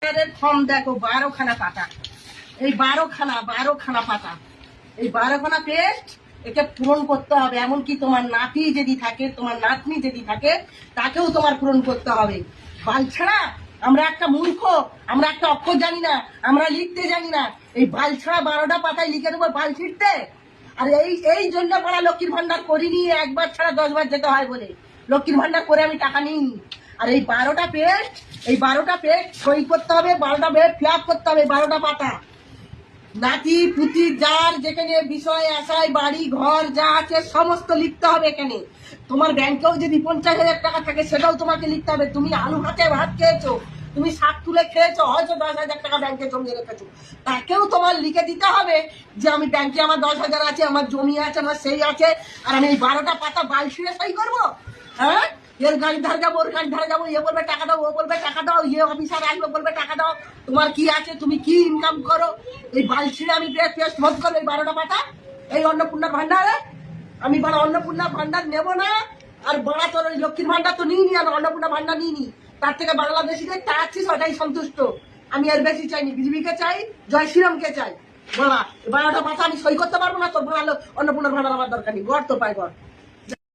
Form দেখো 12খানা পাতা, এই 12খানা পাতা, এই 12খানা পেস্ট একে পূরণ করতে হবে। এমনকি তোমার নাতি যদি থাকে, তোমার নাতনি যদি থাকে, তাকেও তোমার পূরণ করতে হবে। বাল ছাড়া আমরা একটা মূর্খ, আমরা একটা অক্ষর জানি না, আমরা লিখতে জানি না। এই বাল ছাড়া 12টা পাতায় লিখে দেবো বাল ছিঁড়তে। আর এই জন্য পড়া লক্ষ্মীর ভান্ডার করিনি, একবার ছাড়া 10বার যেতে হয় বলে লক্ষ্মীর ভান্ডার করে আমি টাকা নিইনি। আর এই 12টা পেস্ট, এই 12টা পেস্ট সই করতে হবে, 12টা পেস্ট ফিল আপ করতে হবে। 12টা পাতা নাতি পুতি যার যেখানে বিষয় আশায় বাড়ি ঘর যা আছে সমস্ত লিখতে হবে এখানে। তোমার ব্যাংকেও যদি 50,000 টাকা থাকে সেটাও তোমাকে লিখতে হবে। তুমি আলু ভাতে ভাত খেয়েছো, তুমি শাক তুলে খেয়েছো, হয়তো 10,000 টাকা ব্যাংকে জমিয়ে রেখেছো, তাকেও তোমার লিখে দিতে হবে যে আমি ব্যাংকে আমার 10,000 আছে, আমার জমি আছে, আমার সেই আছে, আর আমি এই 12টা পাতা বাল ছিঁড়ে সই করবো? হ্যাঁ, এর গাড়ি ধার যাবো, ওর গাড়ি ধার যাবো, এ বলবে টাকা দাও, ও বলবে টাকা দাও, ইয়ে অফিসার আসবে বলবে টাকা দাও। তোমার কি আছে, তুমি কি ইনকাম করো? এই বাল ছিঁড়ে আমি পেস্ট ভোট করবো এই 12টা পাতা এই অন্নপূর্ণার ভান্ডারে? আমি বড় অন্নপূর্ণা ভান্ডার নেবো না। আর বড় তোর ওই লক্ষ্মীর ভান্ডার তো নিইনি, আর অন্নপূর্ণা ভান্ডার নিইনি। তার থেকে বাংলাদেশিদের চাচ্ছিস ওটাই সন্তুষ্ট। আমি এর বেশি চাইনি। বিজেপিকে চাই, জয় শ্রীরামকে চাই। বলা 12টা পাতা আমি সই করতে পারবো না, তোর ভালো অন্নপূর্ণার ভান্ডার আমার দরকার নেই। গড় তো পাই গড়।